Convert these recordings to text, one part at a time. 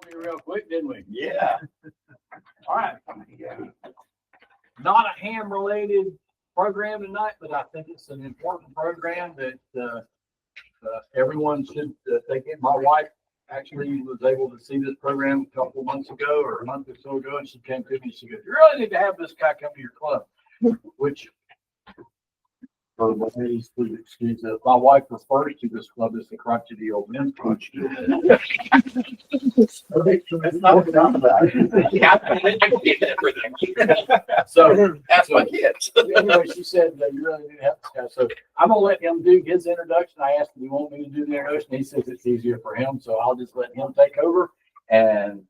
me real quick, didn't we? Yeah. All right. Not a ham-related program tonight, but I think it's an important program that everyone should take in. My wife actually was able to see this program a couple of months ago or a month or so ago, and she came to me and she goes, "You really need to have this guy come to your club," which, for the ladies, please excuse us. My wife refers to this club as the crotchety old men's club. That's not what I'm about. So That's my kids. anyway, she said that you really need to have this guy. So I'm gonna let him do his introduction. I asked him, "Do you want me to do the introduction?" He says it's easier for him, so I'll just let him take over and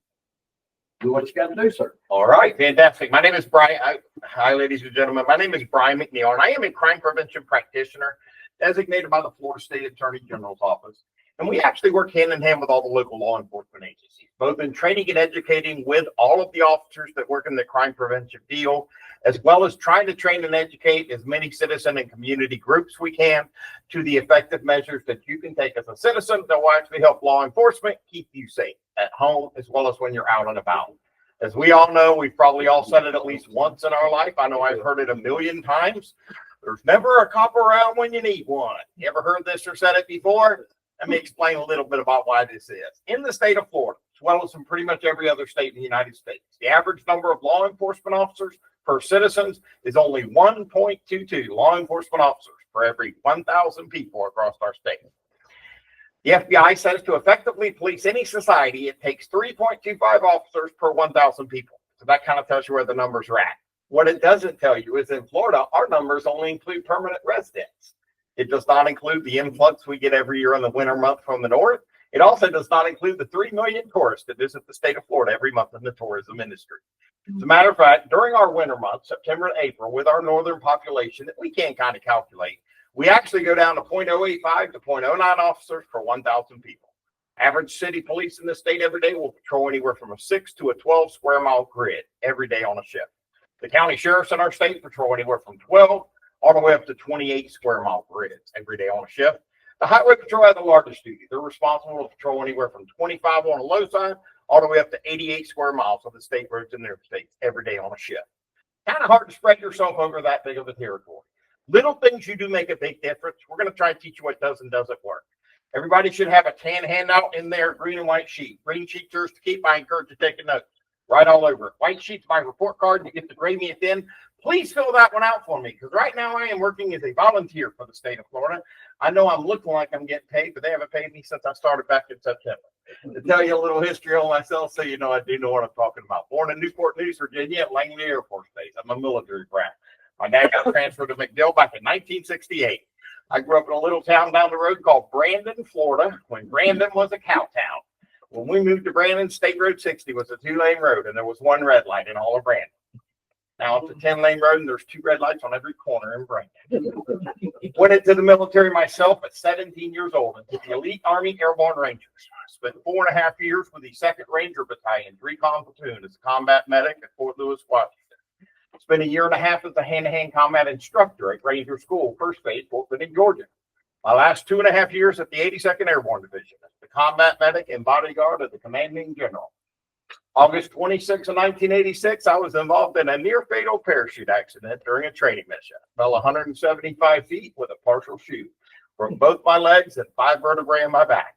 do what you got to do, sir. All right, fantastic. My name is Brian. Hi, ladies and gentlemen. My name is Brian MacNeel, and I am a crime prevention practitioner designated by the Florida State Attorney General's office. And we actually work hand in hand with all the local law enforcement agencies, both in training and educating with all of the officers that work in the crime prevention field, as well as trying to train and educate as many citizen and community groups we can to the effective measures that you can take as a citizen that will actually help law enforcement keep you safe at home as well as when you're out and about. As we all know, we've probably all said it at least once in our life. I know I've heard it a million times. There's never a cop around when you need one. You ever heard this or said it before? Let me explain a little bit about why this is. In the state of Florida, as well as in pretty much every other state in the United States, the average number of law enforcement officers per citizens is only 1.22 law enforcement officers for every 1,000 people across our state. The FBI says to effectively police any society, it takes 3.25 officers per 1,000 people. So that kind of tells you where the numbers are at. What it doesn't tell you is in Florida, our numbers only include permanent residents. It does not include the influx we get every year in the winter month from the north. It also does not include the 3 million tourists that visit the state of Florida every month in the tourism industry. As a matter of fact, during our winter months, September and April, with our northern population that we can kind of calculate, we actually go down to 0.085 to 0.09 officers per 1,000 people. Average city police in the state every day will patrol anywhere from a 6 to a 12 square mile grid every day on a shift. The county sheriffs in our state patrol anywhere from 12 all the way up to 28 square mile grids every day on a shift. The highway patrol has the largest duty. They're responsible to patrol anywhere from 25 on the low side all the way up to 88 square miles of the state roads in their states every day on a shift. Kind of hard to spread yourself over that big of a territory. Little things you do make a big difference. We're going to try to teach you what does and doesn't work. Everybody should have a tan handout in their green and white sheet. Green sheet's yours to keep. I encourage you to take a note. Right all over it. White sheet's my report card. You get to grade me at the end. Please fill that one out for me, because right now I am working as a volunteer for the state of Florida. I know I'm looking like I'm getting paid, but they haven't paid me since I started back in September. To tell you a little history on myself, so you know I do know what I'm talking about. Born in Newport News, Virginia, at Langley Air Force Base. I'm a military brat. My dad got transferred to MacDill back in 1968. I grew up in a little town down the road called Brandon, Florida, when Brandon was a cow town. When we moved to Brandon, State Road 60 was a 2-lane road, and there was 1 red light in all of Brandon. Now it's a 10-lane road, and there's 2 red lights on every corner in Brandon. Went into the military myself at 17 years old into the Elite Army Airborne Rangers. Spent 4.5 years with the 2nd Ranger Battalion, Recon Platoon, as a combat medic at Fort Lewis, Washington. Spent 1.5 years as a hand-to-hand combat instructor at Ranger School, First Base, Fort Benning, Georgia. My last 2.5 years at the 82nd Airborne Division as the combat medic and bodyguard of the commanding general. August 26, of 1986, I was involved in a near-fatal parachute accident during a training mission. Fell 175 feet with a partial chute. Broke both my legs and 5 vertebrae in my back.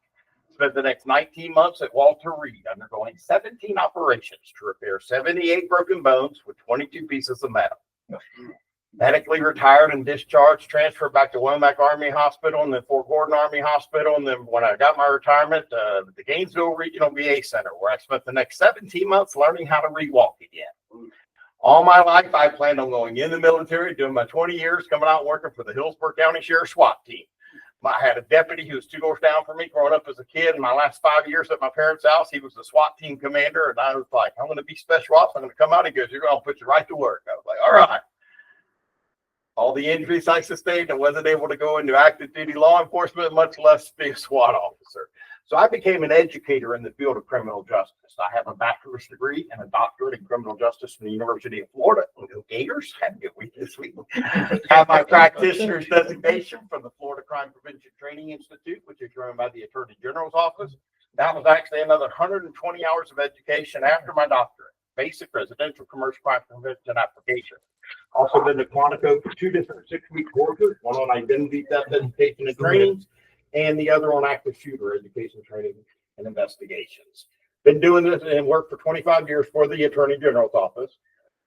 Spent the next 19 months at Walter Reed undergoing 17 operations to repair 78 broken bones with 22 pieces of metal. Medically retired and discharged, transferred back to Womack Army Hospital and then Fort Gordon Army Hospital. And then when I got my retirement, the Gainesville Regional VA Center, where I spent the next 17 months learning how to re-walk again. All my life, I planned on going in the military, doing my 20 years, coming out and working for the Hillsborough County Sheriff's SWAT team. I had a deputy who was 2 doors down from me growing up as a kid. In my last 5 years at my parents' house, he was the SWAT team commander. And I was like, I'm going to be special ops. I'm going to come out. He goes, you're going to put you right to work. I was like, all right. All the injuries I sustained, I wasn't able to go into active duty law enforcement, much less be a SWAT officer. So I became an educator in the field of criminal justice. I have a bachelor's degree and a doctorate in criminal justice from the University of Florida. Go Gators, had a good week this week. I have my practitioner's designation from the Florida Crime Prevention Training Institute, which is run by the Attorney General's office. That was actually another 120 hours of education after my doctorate. Basic residential commercial crime prevention application. Also did the Quantico for 2 different 6-week courses, one on identity theft education and trainings, and the other on active shooter education, training, and investigations. Been doing this and worked for 25 years for the Attorney General's office.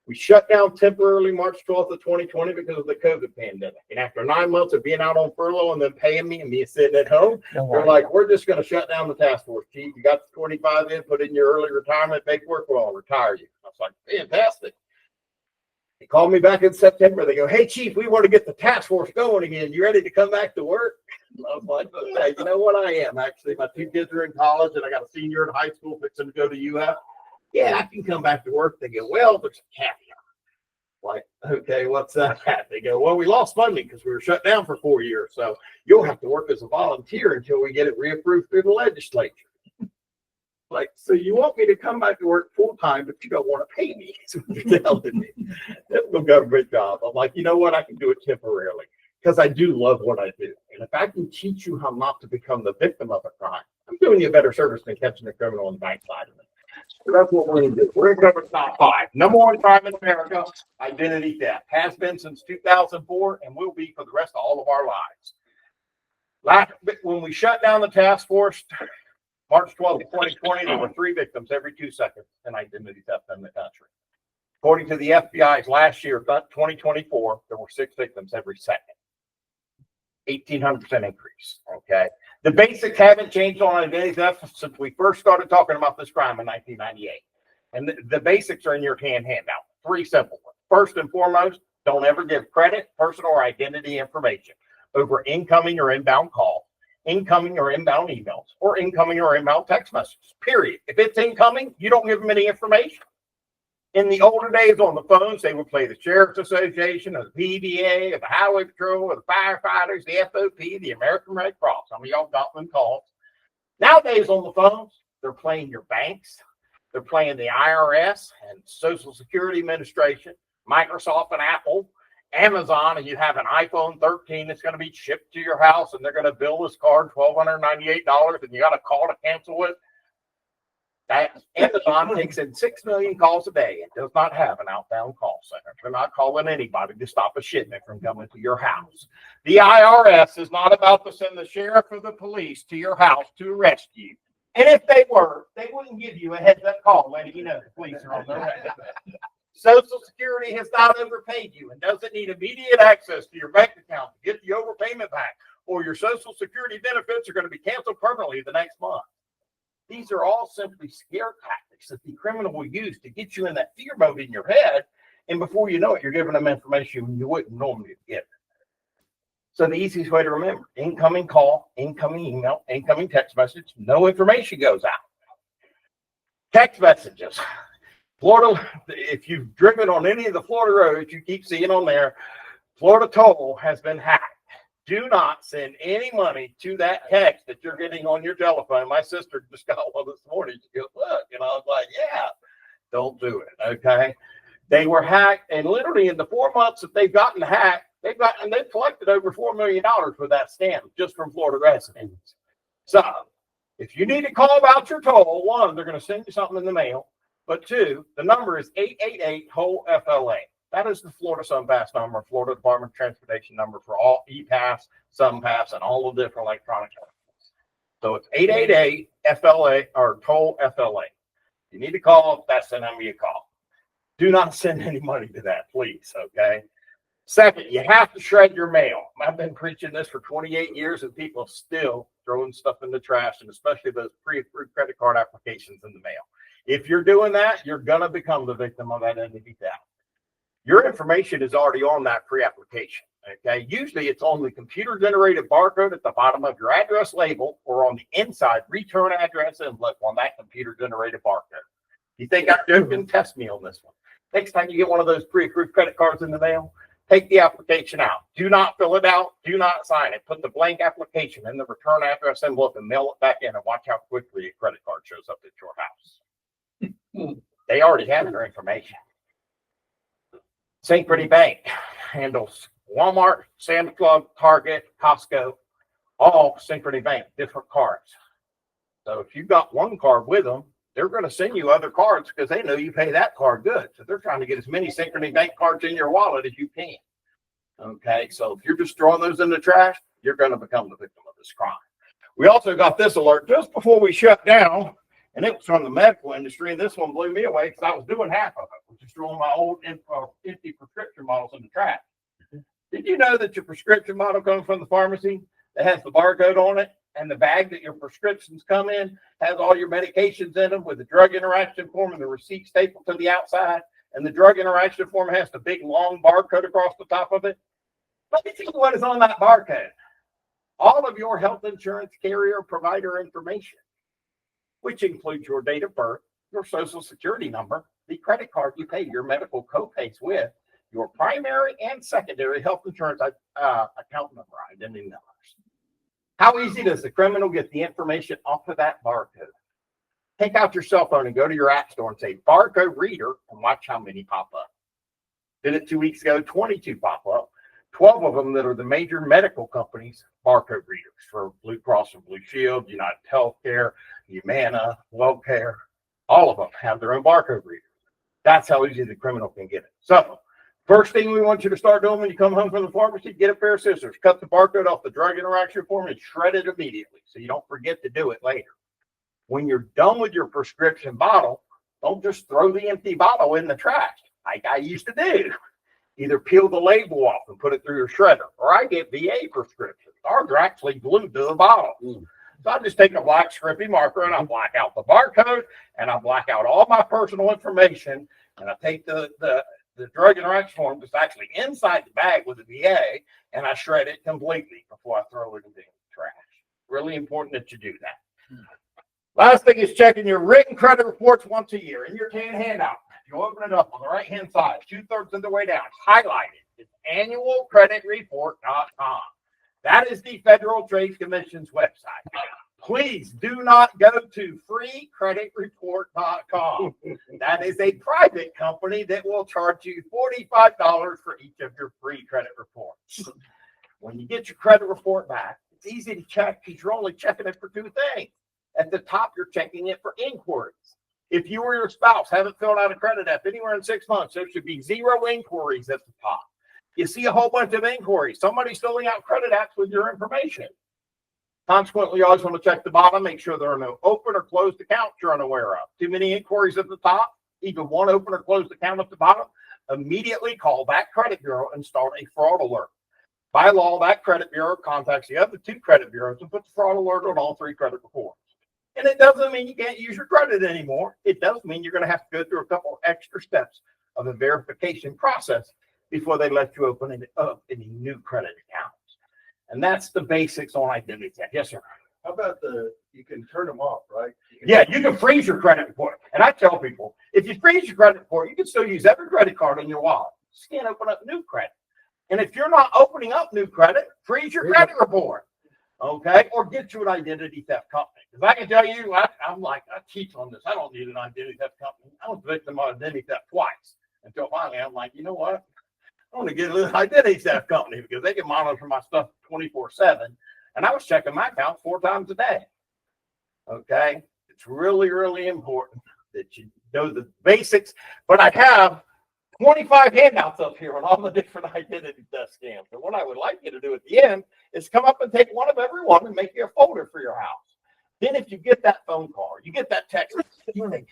We shut down temporarily March 12th of 2020 because of the COVID pandemic. And after 9 months of being out on furlough and then paying me and me sitting at home, they're like, we're just going to shut down the task force, chief. You got the 25 in, put in your early retirement paperwork, well, I'll retire you. I was like, fantastic. They called me back in September. They go, hey, chief, we want to get the task force going again. You ready to come back to work? And I was like, okay, you know what? I am. Actually, my 2 kids are in college, and I got a senior in high school fixing to go to UF. Yeah, I can come back to work. They go, well, there's a caveat. Like, okay, what's that? They go, well, we lost funding because we were shut down for 4 years. So you'll have to work as a volunteer until we get it reapproved through the legislature. Like, so you want me to come back to work full time, but you don't want to pay me? That's what you're telling me. Typical government job. I'm like, you know what? I can do it temporarily because I do love what I do. And if I can teach you how not to become the victim of a crime, I'm doing you a better service than catching a criminal on the backside of it. So that's what we're going to do. We're going to cover top 5. Number 1 crime in America, identity theft. Has been since 2004 and will be for the rest of all of our lives. When we shut down the task force, March 12th, 2020, there were 3 victims every 2 seconds in identity theft in the country. According to the FBI's last year, 2024, there were 6 victims every second. 1,800% increase. Okay. The basics haven't changed on identity theft since we first started talking about this crime in 1998. And the basics are in your handout. 3 simple ones. First and foremost, don't ever give credit, personal, or identity information over incoming or inbound calls, incoming or inbound emails, or incoming or inbound text messages, period. If it's incoming, you don't give them any information. In the older days on the phones, they would play the Sheriff's Association, or the PDA, or the Highway Patrol, or the firefighters, the FOP, the American Red Cross. Some of y'all got them calls. Nowadays on the phones, they're playing your banks. They're playing the IRS and Social Security Administration, Microsoft and Apple, Amazon, and you have an iPhone 13 that's going to be shipped to your house, and they're going to bill this card $1,298, and you got to call to cancel it. Amazon takes in 6 million calls a day and does not have an outbound call center. They're not calling anybody to stop a shipment from coming to your house. The IRS is not about to send the sheriff or the police to your house to arrest you. And if they were, they wouldn't give you a heads-up call letting you know the police are on their way. Social Security has not overpaid you and doesn't need immediate access to your bank account to get the overpayment back, or your Social Security benefits are going to be canceled permanently the next month. These are all simply scare tactics that the criminal will use to get you in that fear mode in your head. And before you know it, you're giving them information you wouldn't normally get. So the easiest way to remember, incoming call, incoming email, incoming text message, no information goes out. Text messages. Florida, if you've driven on any of the Florida roads, you keep seeing on there, Florida toll has been hacked. Do not send any money to that text that you're getting on your telephone. My sister just got one this morning. She goes, look, and I was like, yeah, don't do it. Okay. They were hacked, and literally in the 4 months that they've gotten hacked, they've collected over $4 million for that scam just from Florida residents. So if you need to call about your toll, 1, they're going to send you something in the mail. But 2, the number is 888-WHOLE-FLA. That is the Florida SunPass number, Florida Department of Transportation number for all ePass, SunPass, and all the different electronic documents. So it's 888-FLA or toll FLA. You need to call, that's the number you call. Do not send any money to that, please, okay? Second, you have to shred your mail. I've been preaching this for 28 years, and people are still throwing stuff in the trash, and especially those pre-approved credit card applications in the mail. If you're doing that, you're going to become the victim of identity theft. Your information is already on that pre-application, okay? Usually it's on the computer-generated barcode at the bottom of your address label or on the inside return address envelope on that computer-generated barcode. You think I'm joking? Test me on this one. Next time you get one of those pre-approved credit cards in the mail, take the application out. Do not fill it out. Do not sign it. Put the blank application in the return address envelope and mail it back in, and watch how quickly a credit card shows up at your house. They already have your information. Synchrony Bank handles Walmart, Sam's Club, Target, Costco, all Synchrony Bank, different cards. So if you got one card with them, they're going to send you other cards because they know you pay that card good. So they're trying to get as many Synchrony bank cards in your wallet as you can. Okay, so if you're just throwing those in the trash, you're going to become the victim of this crime. We also got this alert just before we shut down, and it was from the medical industry, and this one blew me away because I was doing half of it, which is throwing my old empty prescription bottles in the trash. Did you know that your prescription bottle comes from the pharmacy that has the barcode on it, and the bag that your prescriptions come in has all your medications in them with the drug interaction form and the receipt stapled to the outside, and the drug interaction form has the big long barcode across the top of it? Let me tell you what is on that barcode. All of your health insurance carrier provider information, which includes your date of birth, your social security number, the credit card you pay your medical copays with, your primary and secondary health insurance account number, identity numbers. How easy does the criminal get the information off of that barcode? Take out your cell phone and go to your app store and say barcode reader and watch how many pop up. Did it 2 weeks ago, 22 pop up. 12 of them that are the major medical companies, barcode readers for Blue Cross and Blue Shield, United Healthcare, Humana, WellCare, all of them have their own barcode readers. That's how easy the criminal can get it. So, first thing we want you to start doing when you come home from the pharmacy, get a pair of scissors, cut the barcode off the drug interaction form and shred it immediately so you don't forget to do it later. When you're done with your prescription bottle, don't just throw the empty bottle in the trash like I used to do. Either peel the label off and put it through your shredder, or I get VA prescriptions. Ours are actually glued to the bottle. So I just take a black Scrippy marker and I black out the barcode and I black out all my personal information, and I take the drug interaction form that's actually inside the bag with the VA and I shred it completely before I throw it in the trash. Really important that you do that. Last thing is checking your written credit reports once a year in your tan handout. You open it up on the right-hand side, 2/3 of the way down, highlighted. It's annualcreditreport.com. That is the Federal Trade Commission's website. Please do not go to freecreditreport.com. That is a private company that will charge you $45 for each of your free credit reports. When you get your credit report back, it's easy to check because you're only checking it for two things. At the top, you're checking it for inquiries. If you or your spouse haven't filled out a credit app anywhere in 6 months, there should be 0 inquiries at the top. You see a whole bunch of inquiries. Somebody's filling out credit apps with your information. Consequently, you always want to check the bottom, make sure there are no open or closed accounts you're unaware of. Too many inquiries at the top, even one open or closed account at the bottom, immediately call that credit bureau and start a fraud alert. By law, that credit bureau contacts the other 2 credit bureaus and puts a fraud alert on all 3 credit reports. And it doesn't mean you can't use your credit anymore. It does mean you're going to have to go through a couple extra steps of the verification process before they let you open any new credit accounts. And that's the basics on identity theft. Yes, sir. How about you can turn them off, right? Yeah, you can freeze your credit report. And I tell people, if you freeze your credit report, you can still use every credit card in your wallet. You just can't open up new credit. And if you're not opening up new credit, freeze your credit report. Okay, or get you an identity theft company. Because I can tell you, I teach on this. I don't need an identity theft company. I was a victim of identity theft twice. Until finally, I'm like, you know what? I want to get an identity theft company because they can monitor my stuff 24/7. And I was checking my account 4 times a day. Okay, it's really, really important that you know the basics. But I have 25 handouts up here on all the different identity theft scams. And what I would like you to do at the end is come up and take one of every one and make you a folder for your house. Then if you get that phone call, you get that text, you think,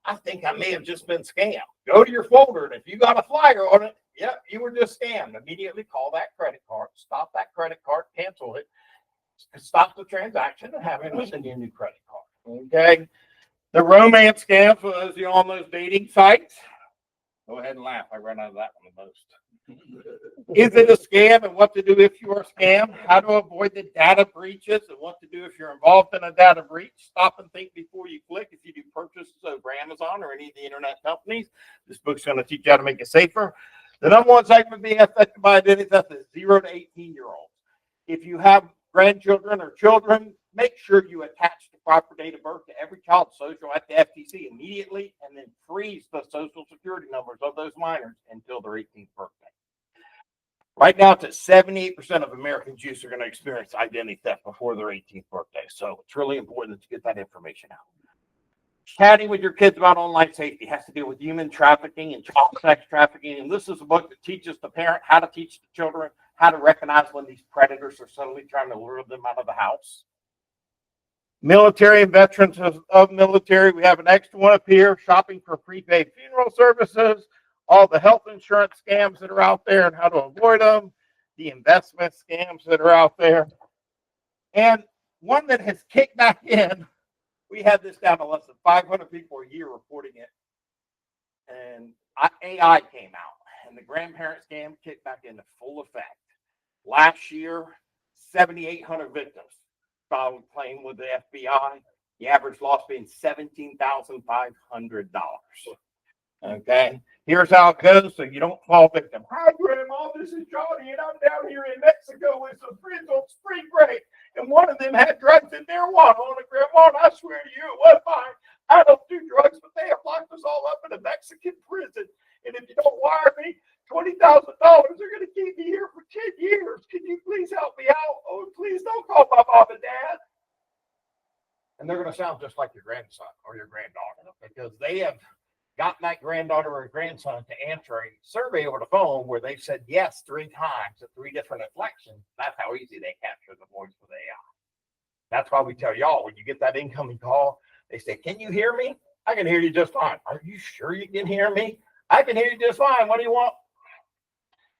I think I may have just been scammed. Go to your folder, and if you got a flyer on it, yep, you were just scammed. Immediately call that credit card, stop that credit card, cancel it, stop the transaction, and have them send you a new credit card. Okay? The romance scam for those of you on those dating sites. Go ahead and laugh. I ran out of that one the most. Is it a scam and what to do if you are scammed? How to avoid the data breaches and what to do if you're involved in a data breach? Stop and think before you click if you do purchases over Amazon or any of the internet companies. This book's going to teach you how to make it safer. The number one segment being affected by identity theft is 0 to 18-year-olds. If you have grandchildren or children, make sure you attach the proper date of birth to every child's social at the FTC immediately and then freeze the social security numbers of those minors until their 18th birthday. Right now, it's at 78% of Americans youth are going to experience identity theft before their 18th birthday. So it's really important to get that information out. Chatting with your kids about online safety has to deal with human trafficking and child sex trafficking. And this is a book that teaches the parent how to teach the children how to recognize when these predators are subtly trying to lure them out of the house. Military and veterans of military, we have an extra one up here, shopping for prepaid funeral services, all the health insurance scams that are out there and how to avoid them, the investment scams that are out there. And one that has kicked back in, we had this down to less than 500 people a year reporting it. And AI came out, and the grandparent scam kicked back into full effect. Last year, 7,800 victims filed a claim with the FBI. The average loss being $17,500. Okay, here's how it goes so you don't fall victim. Hi, Grandma, this is Johnny, and I'm down here in Mexico with some friends on spring break, and one of them had drugs in marijuana on it, Grandma, and I swear to you, it was fine. I don't do drugs, but they have locked us all up in a Mexican prison, and if you don't wire me $20,000, they're going to keep me here for 10 years. Can you please help me out? Oh, please don't call my mom and dad. And they're going to sound just like your grandson or your granddaughter because they have gotten that granddaughter or grandson to answer a survey over the phone where they've said yes 3 times at 3 different inflections. That's how easy they capture the voice with AI. That's why we tell y'all when you get that incoming call, they say, "Can you hear me? I can hear you just fine." "Are you sure you can hear me?" "I can hear you just fine. What do you want?"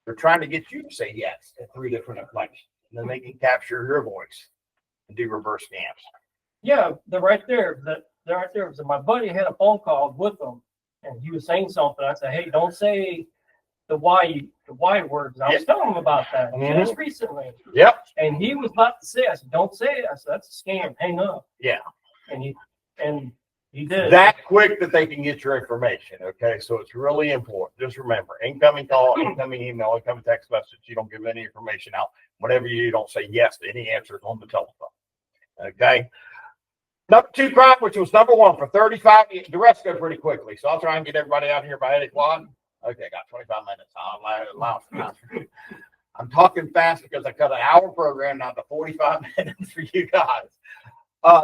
They're trying to get you to say yes at 3 different inflections. And then they can capture your voice and do reverse scams. Yeah, they're right there. They're right there. So my buddy had a phone call with them, and he was saying something. I said, "Hey, don't say the Y words." I was telling him about that just recently. Yep. And he was about to say, I said, "Don't say it." I said, "That's a scam. Hang up." Yeah. And he did. That quick that they can get your information. Okay. So it's really important. Just remember, incoming call, incoming email, incoming text message. You don't give any information out. Whatever you do, don't say yes to any answers on the telephone. Okay. Number 2 crime, which was number 1 for 35 years. The rest go pretty quickly. So I'll try and get everybody out here by 8 o'clock. Okay, got 25 minutes. I'll allow for time. I'm talking fast because I cut an hour program down to 45 minutes for you guys.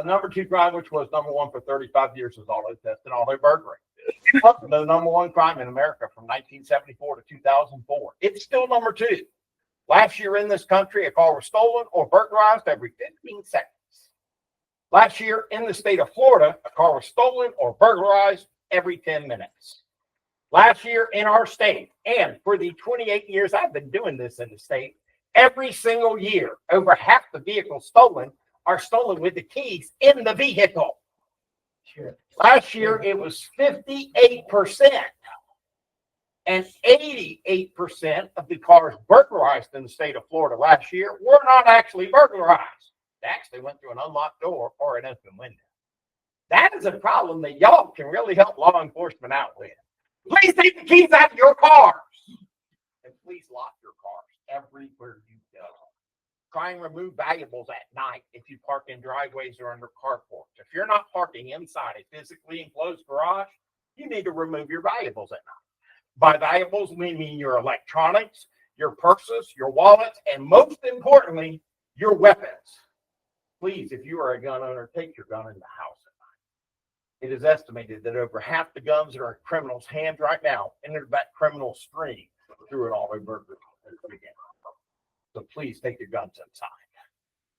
Number 2 crime, which was number 1 for 35 years, was auto theft and auto burglary. The number 1 crime in America from 1974 to 2004. It's still number 2. Last year in this country, a car was stolen or burglarized every 15 seconds. Last year in the state of Florida, a car was stolen or burglarized every 10 minutes. Last year in our state, and for the 28 years I've been doing this in the state, every single year, over half the vehicles stolen are stolen with the keys in the vehicle. Sure. Last year, it was 58%. And 88% of the cars burglarized in the state of Florida last year were not actually burglarized. They actually went through an unlocked door or an open window. That is a problem that y'all can really help law enforcement out with. Please take the keys out of your cars. And please lock your cars everywhere you go. Try and remove valuables at night if you park in driveways or under carports. If you're not parking inside a physically enclosed garage, you need to remove your valuables at night. By valuables, we mean your electronics, your purses, your wallets, and most importantly, your weapons. Please, if you are a gun owner, take your gun in the house at night. It is estimated that over half the guns that are in criminals' hands right now entered that criminal stream through an auto burglary. So please take your guns inside.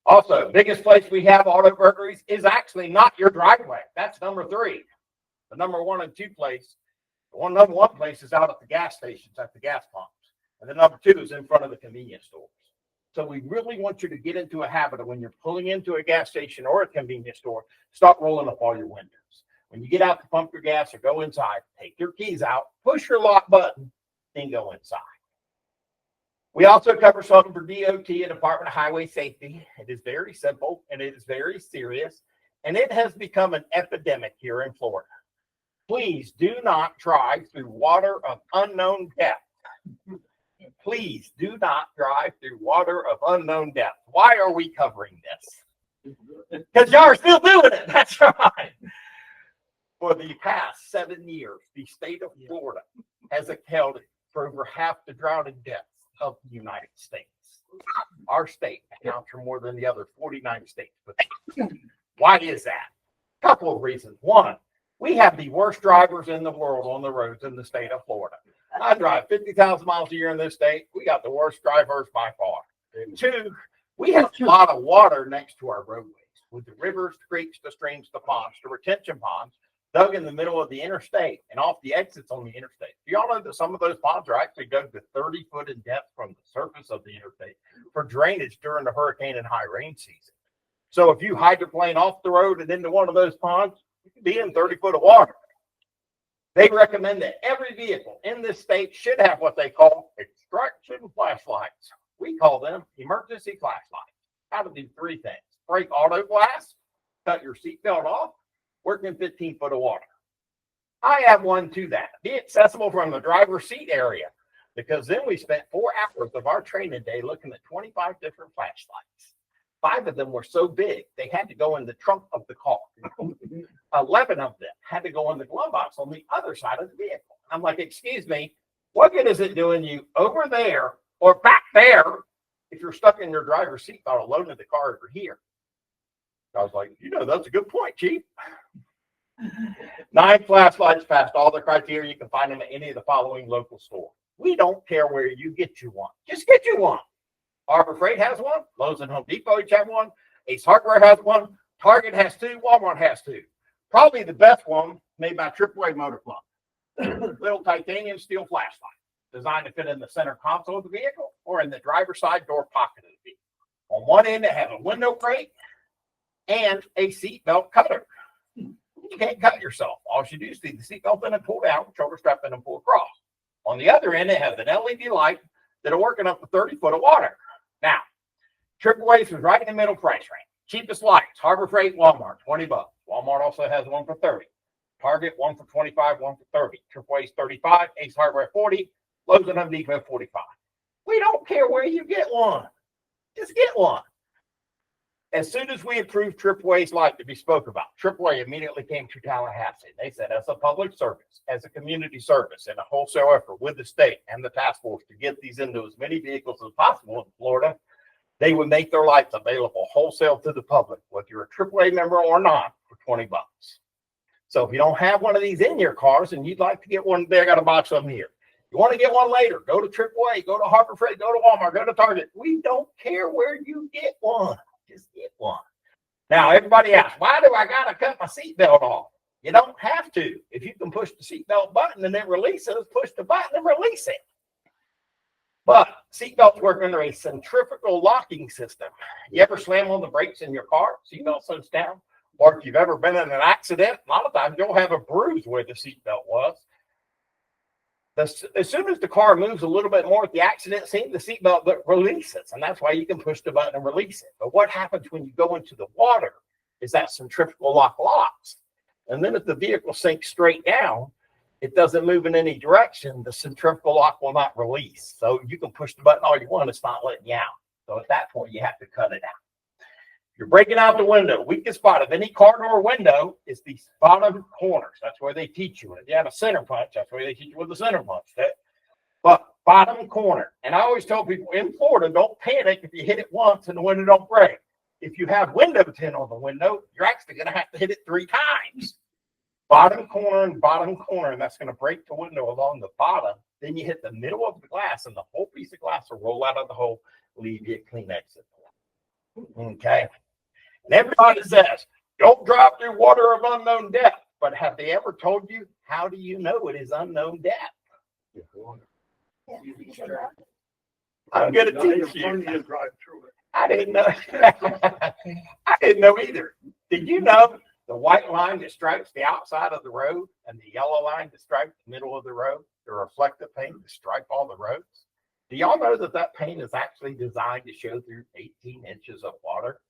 Also, biggest place we have auto burglaries is actually not your driveway. That's number 3. The number 1 and 2 place. The number 1 place is out at the gas stations, at the gas pumps. And the number 2 is in front of the convenience stores. So we really want you to get into a habit of when you're pulling into a gas station or a convenience store, start rolling up all your windows. When you get out to pump your gas or go inside, take your keys out, push your lock button, then go inside. We also cover something for DOT and Department of Highway Safety. It is very simple and it is very serious, and it has become an epidemic here in Florida. Please do not drive through water of unknown depth. Please do not drive through water of unknown depth. Why are we covering this? Because y'all are still doing it. That's right. For the past 7 years, the state of Florida has accounted for over half the drowning deaths of the United States. Our state accounts for more than the other 49 states. But why is that? Couple of reasons. One, we have the worst drivers in the world on the roads in the state of Florida. I drive 50,000 miles a year in this state. We got the worst drivers by far. Two, we have a lot of water next to our roadways with the rivers, the creeks, the streams, the ponds, the retention ponds dug in the middle of the interstate and off the exits on the interstate. Do y'all know that some of those ponds are actually dug to 30 foot in depth from the surface of the interstate for drainage during the hurricane and high rain season? So if you hydroplane off the road and into one of those ponds, you can be in 30 foot of water. They recommend that every vehicle in this state should have what they call extraction flashlights. We call them emergency flashlights. How to do three things: break auto glass, cut your seatbelt off, work in 15 foot of water. I have one to that. Be accessible from the driver's seat area, because then we spent 4 hours of our training day looking at 25 different flashlights. 5 of them were so big, they had to go in the trunk of the car. 11 of them had to go in the glove box on the other side of the vehicle. I'm like, excuse me, what good is it doing you over there or back there if you're stuck in your driver's seat belt alone in the car over here? I was like, that's a good point, Chief. 9 flashlights passed all the criteria. You can find them at any of the following local stores. We don't care where you get you one. Just get you one. Harbor Freight has one. Lowe's and Home Depot each have one. Ace Hardware has one. Target has 2. Walmart has 2. Probably the best one made by AAA Motor Club. Little titanium steel flashlight designed to fit in the center console of the vehicle or in the driver's side door pocket of the vehicle. On one end, it has a window crate and a seatbelt cutter. You can't cut yourself. All you do is leave the seatbelt in and pull down, shoulder strap in and pull across. On the other end, it has an LED light that'll work up to 30 foot of water. Now, AAA's was right in the middle price range. Cheapest lights, Harbor Freight, Walmart, $20. Walmart also has one for 30. Target, one for 25, one for 30. AAA's 35, Ace Hardware 40, Lowe's and Home Depot 45. We don't care where you get one. Just get one. As soon as we approved AAA's light to be spoke about, AAA immediately came to Tallahassee. They said, as a public service, as a community service, and a wholesale effort with the state and the task force to get these into as many vehicles as possible in Florida, they would make their lights available wholesale to the public, whether you're a AAA member or not, for $20. So if you don't have one of these in your cars and you'd like to get one, they got a box of them here. You want to get one later, go to AAA, go to Harbor Freight, go to Walmart, go to Target. We don't care where you get one. Just get one. Now, everybody asks, why do I got to cut my seatbelt off? You don't have to. If you can push the seatbelt button and then release it, push the button and release it. But seatbelts work under a centrifugal locking system. You ever slam on the brakes in your car, seatbelt sits down? Or if you've ever been in an accident, a lot of times you'll have a bruise where the seatbelt was. As soon as the car moves a little bit more at the accident scene, the seatbelt releases, and that's why you can push the button and release it. But what happens when you go into the water is that centrifugal lock locks. And then if the vehicle sinks straight down, it doesn't move in any direction, the centrifugal lock will not release. So you can push the button all you want, it's not letting you out. So at that point, you have to cut it out. You're breaking out the window. Weakest spot of any car door window is the bottom corners. That's where they teach you. If you have a center punch, that's where they teach you with the center punch. But bottom corner. And I always tell people in Florida, don't panic if you hit it once and the window don't break. If you have window tint on the window, you're actually going to have to hit it 3 times. Bottom corner and bottom corner, and that's going to break the window along the bottom. Then you hit the middle of the glass, and the whole piece of glass will roll out of the hole, leave you a clean exit. Okay? And everybody says, don't drive through water of unknown depth. But have they ever told you, how do you know it is unknown depth? I'm going to teach you. I didn't know. I didn't know either. Did you know the white line that stripes the outside of the road and the yellow line that stripes the middle of the road, the reflective paint to stripe all the roads? Do y'all know that that paint is actually designed to show through 18 inches of water?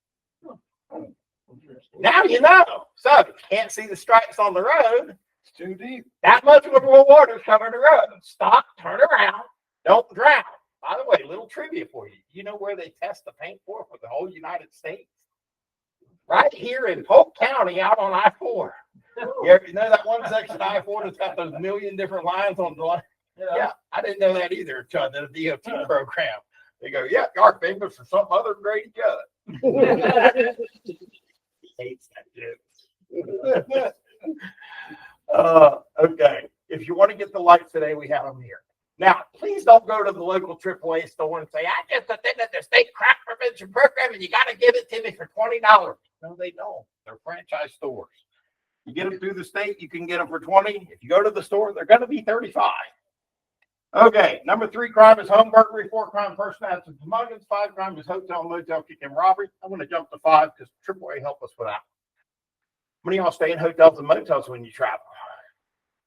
Now you know. So if you can't see the stripes on the road, It's too deep. that much more water covering the road. Stop, turn around, don't drown. By the way, little trivia for you. You know where they test the paint for the whole United States? Right here in Polk County out on I-4. You know that one section of I-4 that's got those million different lines on the line? Yeah, I didn't know that either until I did a DOT program. They go, yeah, you're famous for something other than Grady Judd. He hates that joke. Okay. If you want to get the lights today, we have them here. Now, please don't go to the local AAA store and say, I just attended the state crime prevention program and you got to give it to me for $20. No, they don't. They're franchise stores. You get them through the state, you can get them for 20. If you go to the store, they're going to be 35. Okay, number 3 crime is home burglary. 4 crime, person absence and muggings. 5 crime is hotel, motel, kick and robbery. I'm going to jump to 5 because AAA help us with that. How many of y'all stay in hotels and motels when you travel?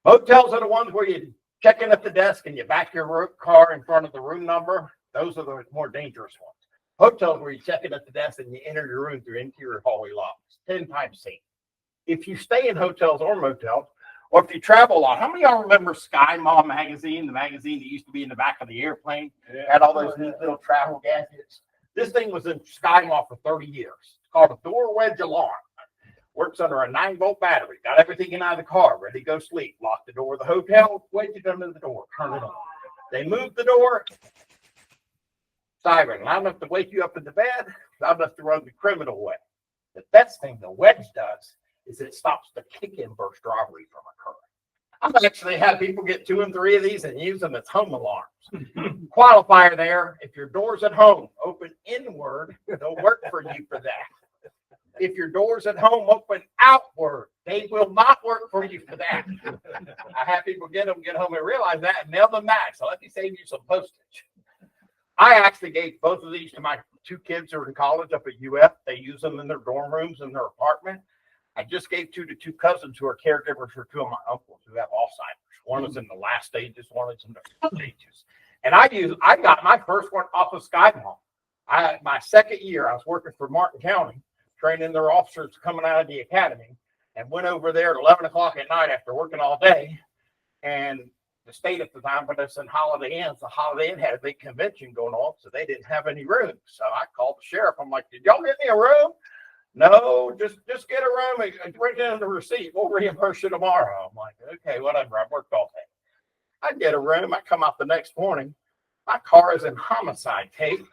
Motels are the ones where you check in at the desk and you back your car in front of the room number. Those are the more dangerous ones. Hotels where you check in at the desk and you enter your room through interior hallway locks. 10 times safe. If you stay in hotels or motels, or if you travel a lot, how many of y'all remember Sky Mall magazine, the magazine that used to be in the back of the airplane? Had all those neat little travel gadgets. This thing was in Sky Mall for 30 years. It's called a door wedge alarm. Works under a 9-volt battery. Got everything in out of the car, ready to go sleep. Lock the door of the hotel, wedge it under the door, turn it on. They move the door. Siren, loud enough to wake you up in the bed, loud enough to run the criminal away. The best thing the wedge does is it stops the kick-in burst robbery from occurring. I've actually had people get 2 and 3 of these and use them as home alarms. Qualifier there, if your door's at home, open inward, they'll work for you for that. If your doors at home open outward, they will not work for you for that. I have people get home and realize that and nail them back. So let me save you some postage. I actually gave both of these to my 2 kids who are in college up at UF. They use them in their dorm rooms in their apartment. I just gave 2 to 2 cousins who are caregivers for 2 of my uncles who have Alzheimer's. One is in the last stages, one is in the first stages. And I got my first one off of Sky Mall. My second year, I was working for Martin County, training their officers coming out of the academy, and went over there at 11 o'clock at night after working all day. And the state at the time put us in Holiday Inns. The Holiday Inn had a big convention going on, so they didn't have any rooms. So I called the sheriff. I'm like, did y'all get me a room? No, just get a room and bring in the receipt. We'll reimburse you tomorrow. I'm like, okay, whatever. I worked all day. I get a room. I come out the next morning. My car is in homicide tape.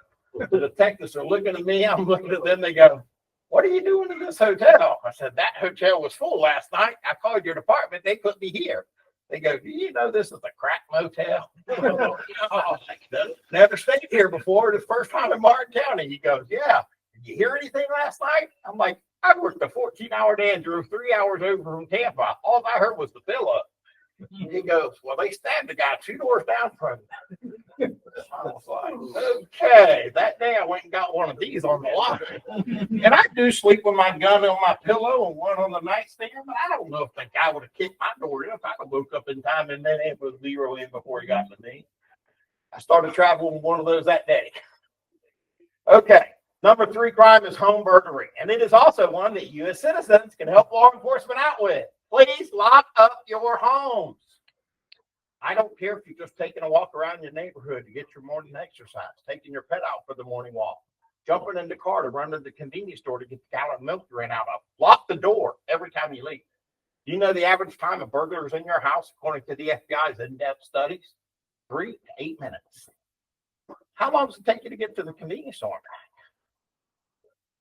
The detectives are looking at me. I'm looking at them. They go, what are you doing in this hotel? I said, that hotel was full last night. I called your department. They put me here. They go, do you know this is a crack motel? Oh, never stayed here before. The first time in Martin County. He goes, yeah. Did you hear anything last night? I'm like, I worked a 14-hour day and drove 3 hours over from Tampa. All I heard was the pillow. He goes, well, they stabbed the guy 2 doors down from me. I was like, okay. That day I went and got one of these on the lot. And I do sleep with my gun on my pillow and one on the nightstand, but I don't know if the guy would have kicked my door in if I would have woke up in time and then it was 0 in before he got to me. I started traveling with one of those that day. Okay. Number 3 crime is home burglary. And it is also one that you as citizens can help law enforcement out with. Please lock up your homes. I don't care if you're just taking a walk around your neighborhood to get your morning exercise, taking your pet out for the morning walk, jumping in the car to run to the convenience store to get the gallon of milk you ran out of. Lock the door every time you leave. Do you know the average time a burglar is in your house, according to the FBI's in-depth studies? 3 to 8 minutes. How long does it take you to get to the convenience store?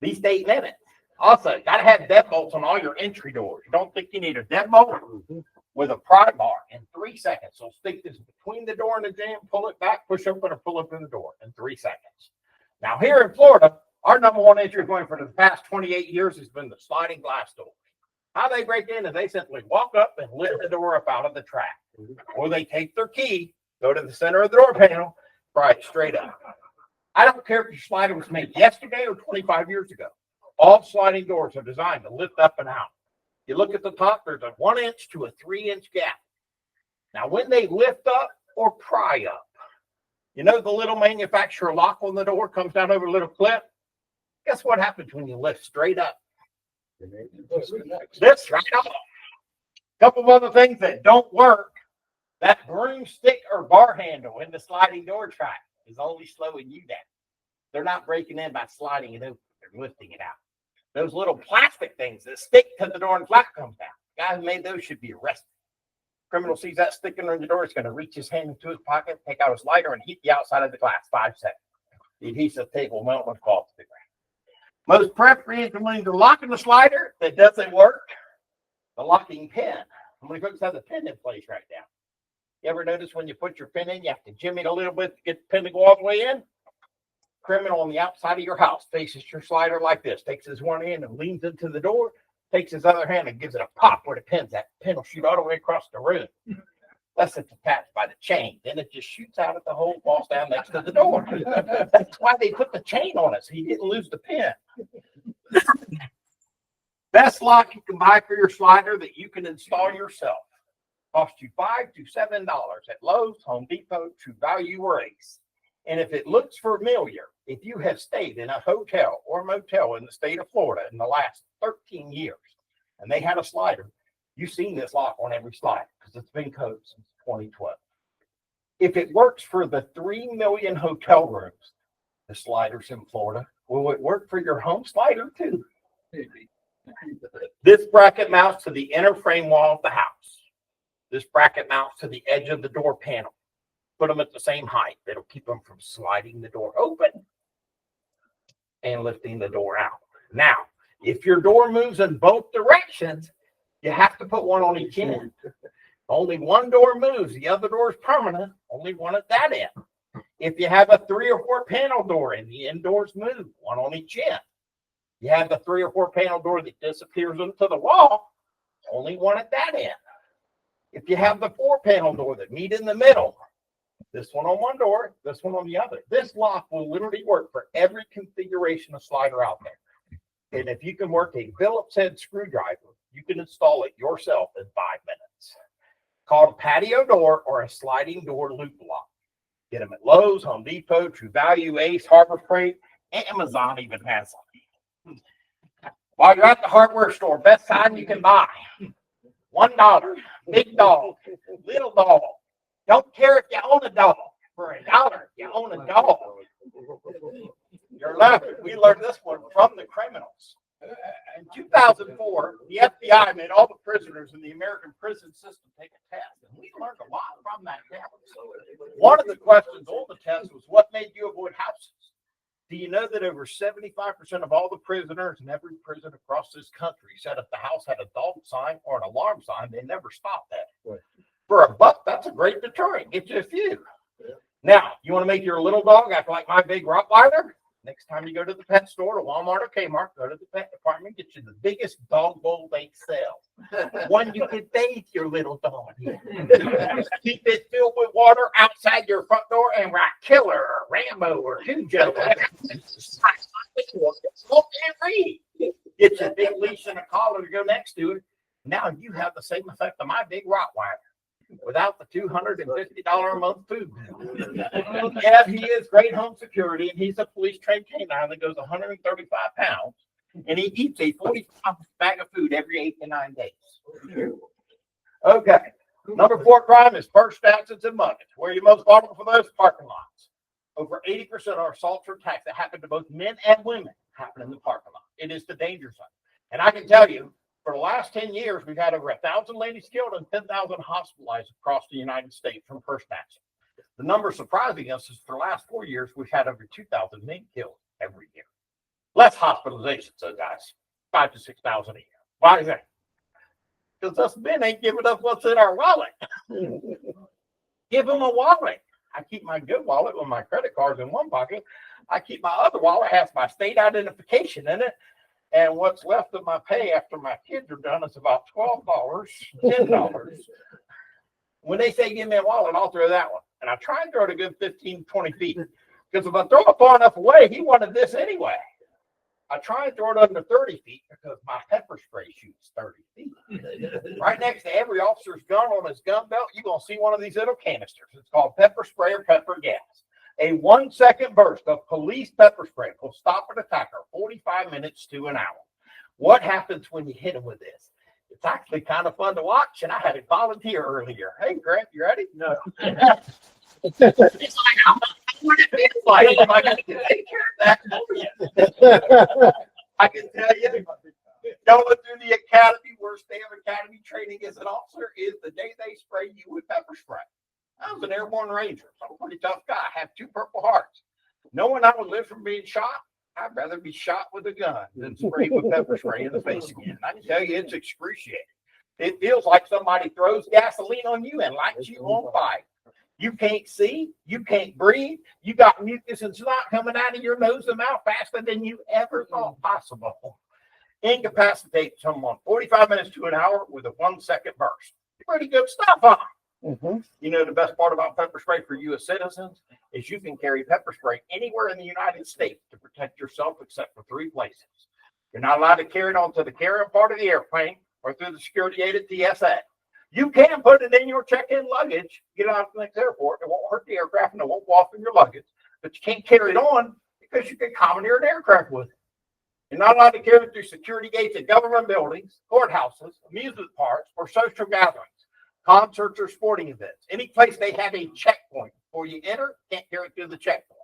At least 8 minutes. Also, got to have deadbolts on all your entry doors. You don't think you need a deadbolt? With a pry bar in 3 seconds. So stick this between the door and the jamb, pull it back, push open or pull open the door in 3 seconds. Now here in Florida, our number 1 entry point for the past 28 years has been the sliding glass door. How they break in is they simply walk up and lift the door up out of the track. Or they take their key, go to the center of the door panel, pry it straight up. I don't care if your slider was made yesterday or 25 years ago. All sliding doors are designed to lift up and out. You look at the top, there's a 1 inch to a 3 inch gap. Now, when they lift up or pry up, you know the little manufacturer lock on the door comes down over a little clip? Guess what happens when you lift straight up? This right off. A couple of other things that don't work. That broomstick or bar handle in the sliding door track is only slowing you down. They're not breaking in by sliding it open. They're lifting it out. Those little plastic things that stick to the door and flat comes down. The guy who made those should be arrested. Criminal sees that sticking on the door, he's going to reach his hand into his pocket, take out his lighter, and heat the outside of the glass. 5 seconds. The adhesive tape will melt when it falls to the ground. Most preferential means the locking the slider that doesn't work. The locking pin. How many folks have the pin in place right now? You ever notice when you put your pin in, you have to jimmy it a little bit to get the pin to go all the way in? Criminal on the outside of your house faces your slider like this, takes his one hand and leans into the door, takes his other hand and gives it a pop where the pin's at. The pin will shoot all the way across the room. Unless it's attached by the chain. Then it just shoots out at the hole, falls down next to the door. That's why they put the chain on it, so he didn't lose the pin. Best lock you can buy for your slider that you can install yourself. Cost you $5 to $7 at Lowe's, Home Depot, True Value, or Ace. And if it looks familiar, if you have stayed in a hotel or motel in the state of Florida in the last 13 years, and they had a slider, you've seen this lock on every slide because it's been coded since 2012. If it works for the 3 million hotel rooms, the sliders in Florida, will it work for your home slider too? This bracket mounts to the inner frame wall of the house. This bracket mounts to the edge of the door panel. Put them at the same height. It'll keep them from sliding the door open and lifting the door out. Now, if your door moves in both directions, you have to put one on each end. Only one door moves, the other door is permanent, only one at that end. If you have a 3 or 4 panel door and the end doors move, one on each end. You have the 3 or 4 panel door that disappears into the wall, only one at that end. If you have the 4 panel door that meet in the middle, this one on one door, this one on the other. This lock will literally work for every configuration of slider out there. And if you can work a Phillips head screwdriver, you can install it yourself in 5 minutes. Called a patio door or a sliding door loop lock. Get them at Lowe's, Home Depot, True Value, Ace, Harbor Freight, Amazon even has them. While you're at the hardware store, best sign you can buy. $1, big dog, little dog. Don't care if you own a dog. For $1, you own a dog. You're laughing. We learned this one from the criminals. In 2004, the FBI made all the prisoners in the American prison system take a test, and we learned a lot from that test. One of the questions on the test was, what made you avoid houses? Do you know that over 75% of all the prisoners in every prison across this country said if the house had a dog sign or an alarm sign, they never stopped that? Right. For $1, that's a great deterrent. Get you a few. Yeah. Now, you want to make your little dog act like my big Rottweiler? Next time you go to the pet store, to Walmart or Kmart, go to the pet department, get you the biggest dog bowl they sell. One you can bathe your little dog in. Keep it filled with water outside your front door and write Killer or Rambo or Cujo. Smoke and read. Get you a big leash and a collar to go next to it. Now you have the same effect of my big Rottweiler. Without the $250 a month food bill. Yeah, he is great home security, and he's a police trained canine that goes 135 pounds, and he eats a 40-pound bag of food every 8 to 9 days. Okay, number 4 crime is first accidents and muggings. Where are you most vulnerable for those? Parking lots. Over 80% of our assaults or attacks that happen to both men and women happen in the parking lot. It is the danger zone. And I can tell you, for the last 10 years, we've had over 1,000 ladies killed and 10,000 hospitalized across the United States from first accident. The number surprising us is for the last 4 years, we've had over 2,000 men killed every year. Less hospitalizations, though, guys. 5,000 to 6,000 a year. Why is that? Because us men ain't giving us what's in our wallet. Give them a wallet. I keep my good wallet with my credit cards in one pocket. I keep my other wallet, has my state identification in it. And what's left of my pay after my kids are done is about $12, $10. When they say give me a wallet, I'll throw that one. And I try and throw it a good 15, 20 feet. Because if I throw it far enough away, he wanted this anyway. I try and throw it under 30 feet because my pepper spray shoots 30 feet. Right next to every officer's gun on his gun belt, you're going to see one of these little canisters. It's called pepper spray or pepper gas. A 1-second burst of police pepper spray will stop an attacker 45 minutes to an hour. What happens when you hit them with this? It's actually kind of fun to watch, and I had a volunteer earlier. Hey, Grant, you ready? No. It's like, I'm not what it feels like. I can take care of that for you. I can tell you, going through the academy, we're first day of academy training as an officer is the day they spray you with pepper spray. I was an airborne ranger. So I'm a pretty tough guy. I have 2 Purple Hearts. Knowing I would live from being shot, I'd rather be shot with a gun than sprayed with pepper spray in the face again. I can tell you, it's excruciating. It feels like somebody throws gasoline on you and lights you on fire. You can't see, you can't breathe, you got mucus and snot coming out of your nose and mouth faster than you ever thought possible. Incapacitate someone 45 minutes to an hour with a 1-second burst. Pretty good stuff, huh? You know, the best part about pepper spray for you as citizens is you can carry pepper spray anywhere in the United States to protect yourself except for 3 places. You're not allowed to carry it onto the carry-on part of the airplane or through the security gate at TSA. You can put it in your check-in luggage, get out of the next airport. It won't hurt the aircraft and it won't go off in your luggage, but you can't carry it on because you can commandeer an aircraft with it. You're not allowed to carry it through security gates at government buildings, courthouses, amusement parks, or social gatherings, concerts or sporting events. Any place they have a checkpoint before you enter, can't carry it through the checkpoint.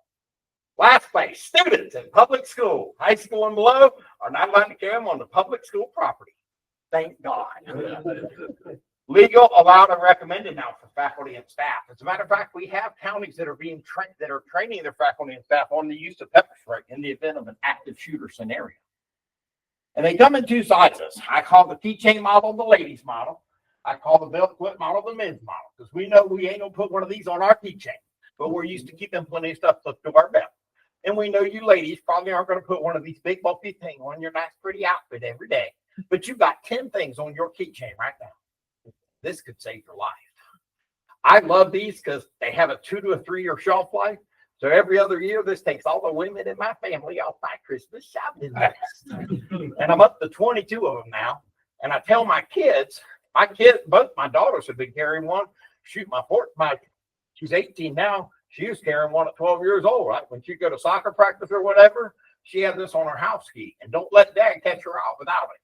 Last place, students in public school, high school and below, are not allowed to carry them on the public school property. Thank God. Legal, allowed, and recommended now for faculty and staff. As a matter of fact, we have counties that are being trained, that are training their faculty and staff on the use of pepper spray in the event of an active shooter scenario. And they come in 2 sizes. I call the keychain model the ladies model. I call the belt clip model the men's model, because we know we ain't gonna put one of these on our keychain, but we're used to keeping plenty of stuff clipped to our belt. And we know you ladies probably aren't gonna put one of these big bulky things on your nice pretty outfit every day, but you got 10 things on your keychain right now. This could save your life. I love these because they have a 2 to a 3 year shelf life. So every other year, this takes all the women in my family off my Christmas shopping list. And I'm up to 22 of them now. And I tell my kids, both my daughters have been carrying one. Shoot, she's 18 now. She was carrying one at 12 years old, right? When she go to soccer practice or whatever, she had this on her house key. And don't let dad catch her out without it.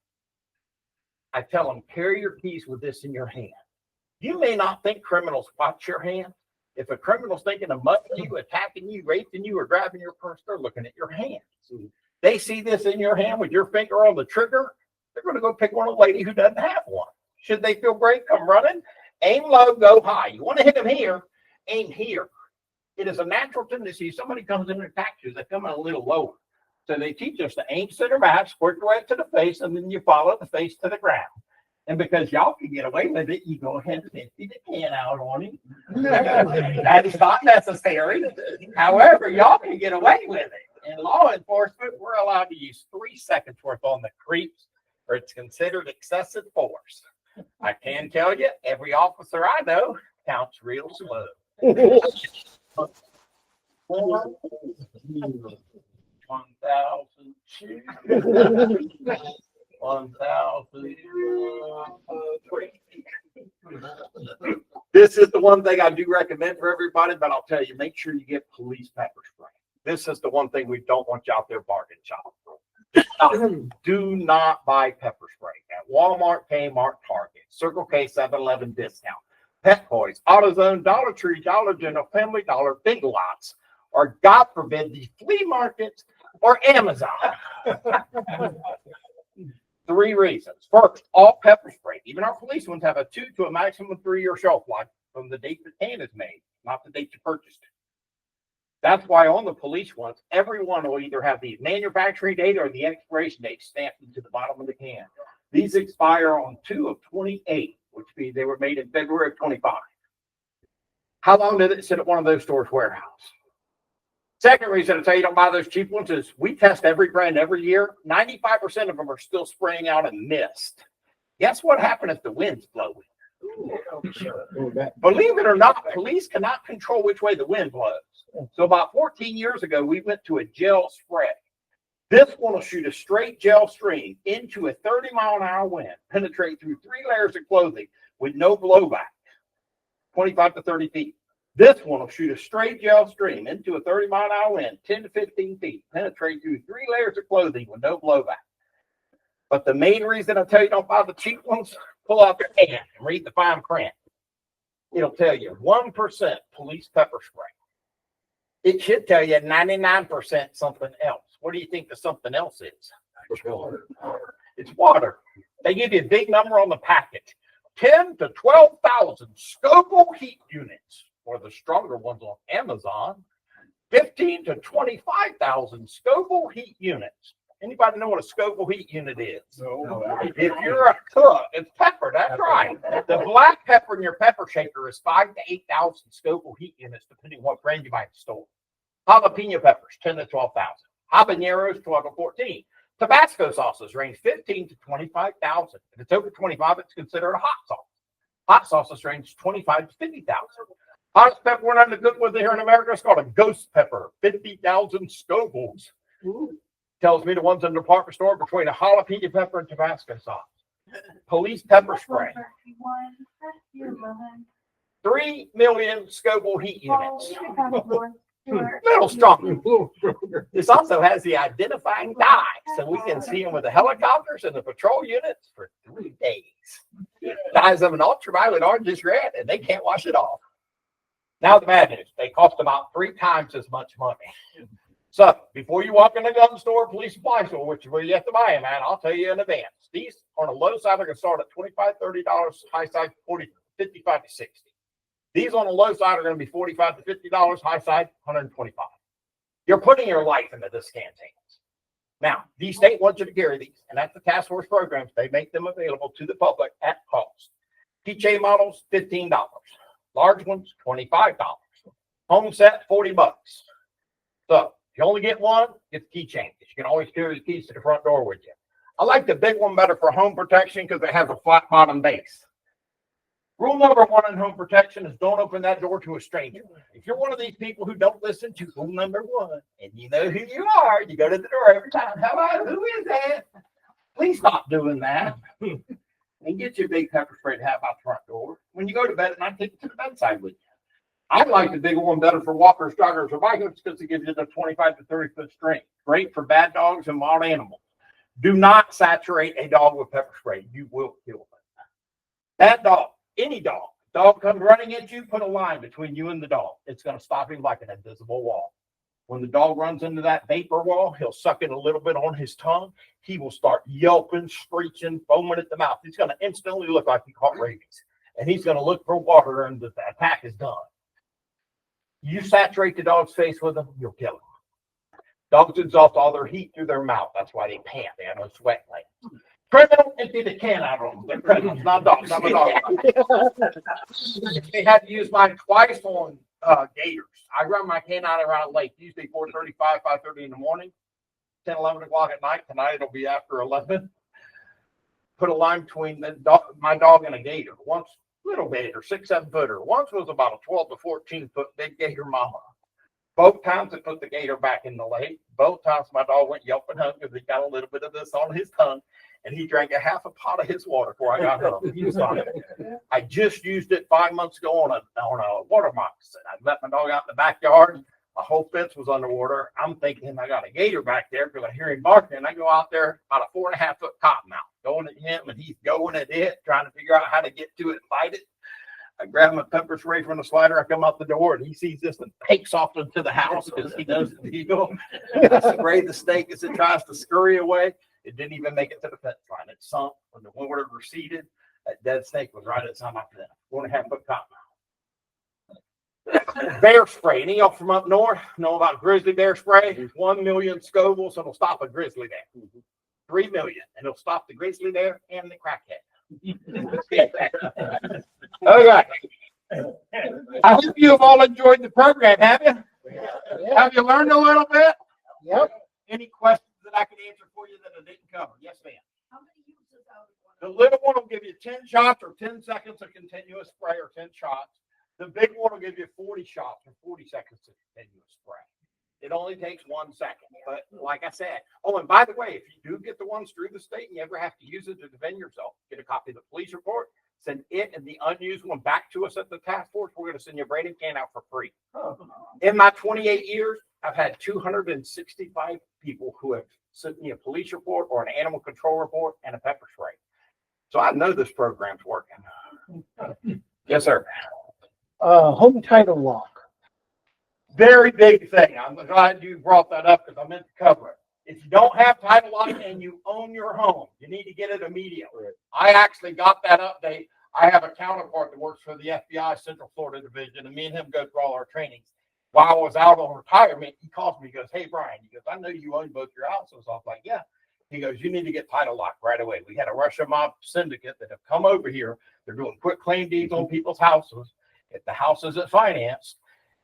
I tell them, carry your keys with this in your hand. You may not think criminals watch your hand. If a criminal's thinking of mugging you, attacking you, raping you, or grabbing your purse, they're looking at your hands. They see this in your hand with your finger on the trigger, they're going to go pick one of the lady who doesn't have one. Should they feel great, come running. Aim low, go high. You want to hit them here, aim here. It is a natural tendency. Somebody comes in and attacks you, they come in a little lower. So they teach us to aim center mass, work your way to the face, and then you follow the face to the ground. And because y'all can get away with it, you go ahead and empty the can out on him. That is not necessary. However, y'all can get away with it. In law enforcement, we're allowed to use 3 seconds worth on the creeps, or it's considered excessive force. I can tell you, every officer I know counts real slow. 1,002, 1,003. This is the one thing I do recommend for everybody, but I'll tell you, make sure you get police pepper spray. This is the one thing we don't want you out there bargain shopping. Do not buy pepper spray at Walmart, Kmart, Target, Circle K, 7-Eleven discount, Pet Toys, AutoZone, Dollar Tree, Dollar General, Family Dollar, Big Lots, or God forbid, the flea markets or Amazon. 3 reasons. First, all pepper spray, even our police ones, have a 2 to a maximum 3 year shelf life from the date the can is made, not the date you purchased it. That's why on the police ones, every one will either have the manufacturing date or the expiration date stamped into the bottom of the can. These expire on 2/28, which means they were made in February of 25. How long did it sit at one of those stores' warehouse? Second reason I tell you don't buy those cheap ones is we test every brand every year. 95% of them are still spraying out in mist. Guess what happened if the wind's blowing? Believe it or not, police cannot control which way the wind blows. So about 14 years ago, we went to a gel spray. This one will shoot a straight gel stream into a 30-mile-an-hour wind, penetrate through 3 layers of clothing with no blowback, 25 to 30 feet. This one will shoot a straight gel stream into a 30-mile-an-hour wind, 10 to 15 feet, penetrate through 3 layers of clothing with no blowback. But the main reason I tell you don't buy the cheap ones, pull out your hand and read the fine print. It'll tell you 1% police pepper spray. It should tell you 99% something else. What do you think the something else is? It's water. They give you a big number on the packet. 10 to 12,000 Scoville heat units, or the stronger ones on Amazon. 15 to 25,000 Scoville heat units. Anybody know what a Scoville heat unit is? No. If you're a cook, it's pepper. That's right. The black pepper in your pepper shaker is 5 to 8,000 Scoville heat units, depending on what brand you buy at the store. Jalapeno peppers, 10 to 12,000. Habaneros, 12 to 14. Tabasco sauces range 15 to 25,000. If it's over 25, it's considered a hot sauce. Hot sauces range 25 to 50,000. Hottest pepper we're not good with here in America is called a ghost pepper, 50,000 Scovilles. Tells me the ones in the department store between a jalapeno pepper and Tabasco sauce. Police pepper spray. 3 million Scoville heat units. Little strong. This also has the identifying dye, so we can see them with the helicopters and the patrol units for 3 days. Dyes of an ultraviolet orangish red, and they can't wash it off. Now the bad news, they cost about 3 times as much money. So before you walk in the gun store, police supply store, which is where you have to buy them, man, I'll tell you in advance. These on the low side are going to start at $25, $30, high side 40, 55 to 60. These on the low side are going to be $45 to $50, high side 125. You're putting your life into this can's hands. Now, these state wants you to carry these, and at the task force programs, they make them available to the public at cost. keychain models, $15. Large ones, $25. Home set, $40. So if you only get one, get the keychain. You can always carry the keys to the front door with you. I like the big one better for home protection because it has a flat bottom base. Rule number 1 in home protection is don't open that door to a stranger. If you're one of these people who don't listen to rule number 1 and you know who you are, you go to the door every time. Hello, who is that? Please stop doing that. And get your big pepper spray to have out the front door. When you go to bed at night, take it to the bedside with you. I like the bigger one better for walkers, joggers, or bikers because it gives you the 25 to 30 foot strength. Great for bad dogs and wild animals. Do not saturate a dog with pepper spray. You will kill them. That dog, any dog comes running at you, put a line between you and the dog. It's going to stop him like an invisible wall. When the dog runs into that vapor wall, he'll suck it a little bit on his tongue. He will start yelping, screeching, foaming at the mouth. He's going to instantly look like he caught rabies. And he's going to look for water and the attack is done. You saturate the dog's face with them, you'll kill him. Dogs exhaust all their heat through their mouth. That's why they pant. They have no sweat glands. Criminal, empty the can out on them. They're criminals, not dogs. I'm a dog. They had to use mine twice on gators. I run my canine around lake, usually 4:35, 5:30 in the morning, 10, 11 o'clock at night. Tonight it'll be after 11. Put a line between my dog and a gator. Once little gator, 6, 7 footer. Once was about a 12 to 14 foot big gator mama. Both times they put the gator back in the lake. Both times my dog went yelping hungry because he got a little bit of this on his tongue. And he drank a half a pot of his water before I got home. He was fine. I just used it 5 months ago on a water moccasin. I let my dog out in the backyard. My whole fence was underwater. I'm thinking I got a gator back there because I hear him barking. And I go out there about a 4.5 foot cottonmouth, going at him, and he's going at it, trying to figure out how to get to it and fight it. I grab my pepper spray from the slider. I come out the door, and he sees this and takes off into the house because he knows the deal. I spray the snake as it tries to scurry away. It didn't even make it to the fence line. It sunk when the water receded. That dead snake was right outside my fence. 4.5 foot cottonmouth. Bear spray. Any of y'all from up north know about grizzly bear spray? 1 million Scovilles, it'll stop a grizzly bear. 3 million, and it'll stop the grizzly bear and the crackhead. Okay. I hope you have all enjoyed the program, have you? Have you learned a little bit? Yep. Any questions that I can answer for you that I didn't cover? Yes, ma'am. How many uses out of one? The little one will give you 10 shots or 10 seconds of continuous spray or 10 shots. The big one will give you 40 shots or 40 seconds of continuous spray. It only takes 1 second. But like I said, oh, and by the way, if you do get the ones through the state and you ever have to use it to defend yourself, get a copy of the police report, send it and the unused one back to us at the task force. We're going to send you a braided can out for free. In my 28 years, I've had 265 people who have sent me a police report or an animal control report and a pepper spray. So I know this program's working. Yes, sir. Home title lock. Very big thing. I'm glad you brought that up because I meant to cover it. If you don't have title lock and you own your home, you need to get it immediately. I actually got that update. I have a counterpart that works for the FBI Central Florida Division, and me and him go through all our trainings. While I was out on retirement, he calls me, he goes, "Hey, Brian," he goes, "I know you own both your houses." I was like, "Yeah." He goes, "You need to get title lock right away. We had a Russian mob syndicate that have come over here. They're doing quick claim deeds on people's houses. If the house isn't financed,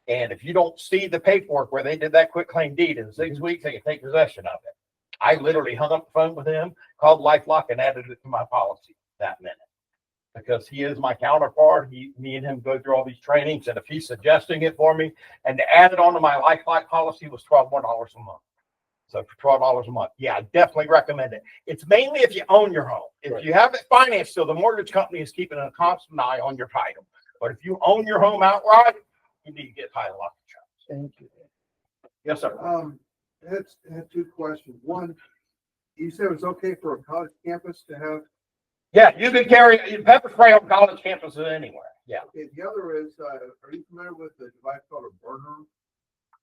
and if you don't see the paperwork where they did that quick claim deed in 6 weeks, they can take possession of it." I literally hung up the phone with him, called LifeLock, and added it to my policy that minute. Because he is my counterpart. Me and him go through all these trainings, and if he's suggesting it for me, and to add it onto my LifeLock policy was $12 more a month. So for $12 a month, yeah, I definitely recommend it. It's mainly if you own your home. If you have it financed, still the mortgage company is keeping a constant eye on your title. But if you own your home outright, you need to get title lock insurance. Thank you. Yes, sir. Had two questions. One, you said it was okay for a college campus to have, Yeah, you can carry pepper spray on college campuses anywhere. Yeah. okay, the other is, are you familiar with the device called a burner?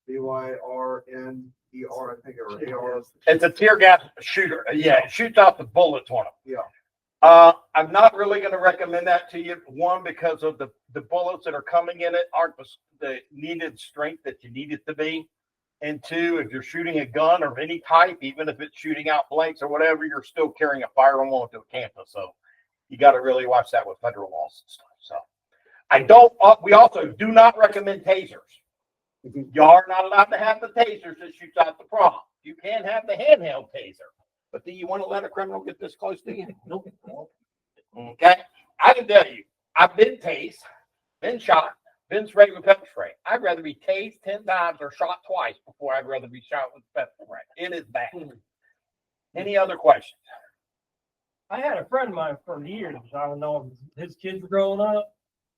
BYRNER, I think, or AR. It's a tear gas shooter. Yeah, it shoots out the bullets on them. Yeah. I'm not really going to recommend that to you. One, because of the bullets that are coming in it aren't the needed strength that you need it to be. And two, if you're shooting a gun of any type, even if it's shooting out blanks or whatever, you're still carrying a firearm onto a campus. So you got to really watch that with federal laws and stuff. So we also do not recommend tasers. You are not allowed to have the tasers that shoots out the prom. You can have the handheld taser. But do you want to let a criminal get this close to you? Nope. Okay. I can tell you, I've been tased, been shot, been sprayed with pepper spray. I'd rather be tased 10 times or shot twice before I'd rather be shot with pepper spray. It is bad. Any other questions? I had a friend of mine for years. I don't know if his kids were growing up.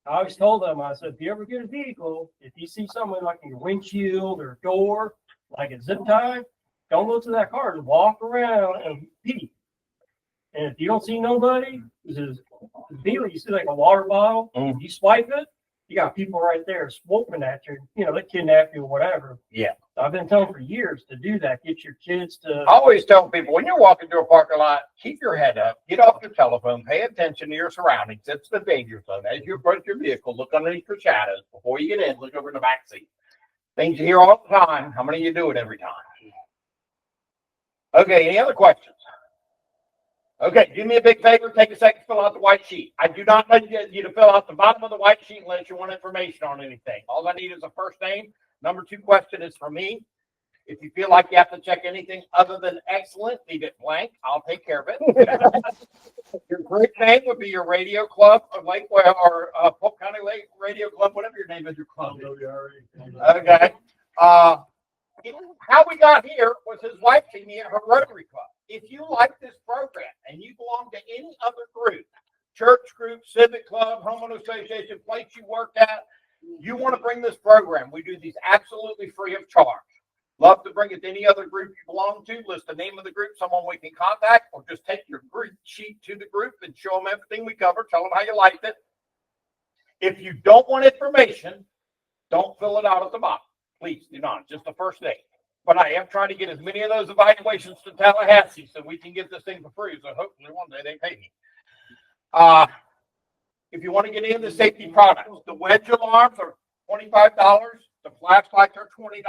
I always told them, I said, if you ever get a vehicle, if you see someone like your windshield or door, like a zip tie, don't go to that car. Just walk around and peek. And if you don't see nobody, this is dealer, you see like a water bottle, you swipe it, you got people right there swooping at you, they kidnap you or whatever. Yeah. So I've been telling for years to do that. Get your kids to. I always tell people when you're walking through a parking lot, keep your head up, get off your telephone, pay attention to your surroundings. It's the danger zone. As you approach your vehicle, look underneath your shadows. Before you get in, look over in the back seat. Things you hear all the time. How many of you do it every time? Okay, any other questions? Okay, do me a big favor. Take a second to fill out the white sheet. I do not need you to fill out the bottom of the white sheet unless you want information on anything. All I need is a first name. Number 2 question is for me. If you feel like you have to check anything other than excellent, leave it blank. I'll take care of it. Your great name would be your radio club or Polk County Lake Radio Club, whatever your name is, your club. Okay. How we got here was his wife seen me at her Rotary Club. If you like this program and you belong to any other group, church group, civic club, homeowner association, place you work at, you want to bring this program, we do these absolutely free of charge. Love to bring it to any other group you belong to, list the name of the group, someone we can contact, or just take your group sheet to the group and show them everything we cover, tell them how you liked it. If you don't want information, don't fill it out at the bottom. Please do not, just the first name. But I am trying to get as many of those evaluations to Tallahassee so we can get this thing for free. So hopefully one day they pay me. If you want to get into safety products, the wedge alarms are $25. The flashlights are $20.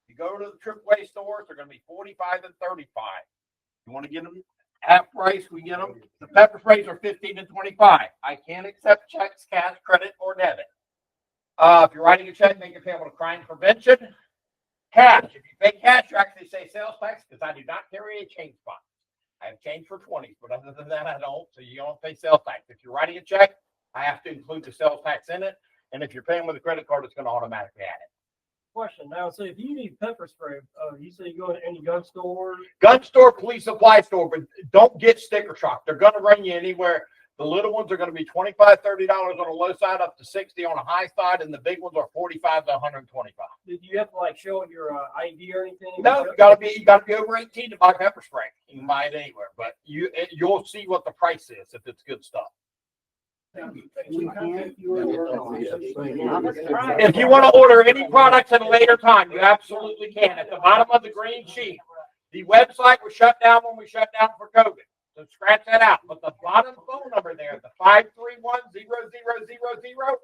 You go to the AAA stores, they're going to be $45 and $35. You want to get them half price, we get them. The pepper sprays are $15 and $25. I can't accept checks, cash, credit, or debit. If you're writing a check, make it payable to crime prevention. Cash. If you pay cash, you actually say sales tax because I do not carry a change box. I have change for 20s, but other than that, I don't. So you don't pay sales tax. If you're writing a check, I have to include the sales tax in it. And if you're paying with a credit card, it's going to automatically add it. Question now, so if you need pepper spray, you say you go to any gun store? Gun store, police supply store, but don't get sticker shock. They're going to run you anywhere. The little ones are going to be $25, $30 on the low side, up to $60 on the high side, and the big ones are $45 to $125. Did you have to show your ID or anything? No, you got to be over 18 to buy pepper spray. You can buy it anywhere, but you'll see what the price is if it's good stuff. If you want to order any products at a later time, you absolutely can. At the bottom of the green sheet, The website was shut down when we shut down for COVID. So scratch that out. But the bottom phone number there, the 531-0000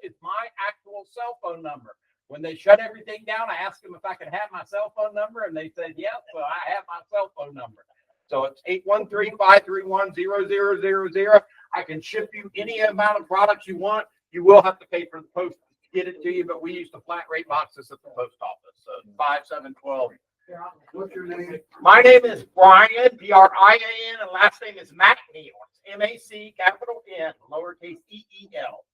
is my actual cell phone number. When they shut everything down, I asked them if I could have my cell phone number, and they said, yes, so I have my cell phone number. So it's 813-531-0000. I can ship you any amount of products you want. You will have to pay for the post to get it to you, but we use the flat rate boxes at the post office. So 5712. What's your name? My name is Brian, Brian, and last name is MacNeel. It's MAC, capital N, lowercase EEL.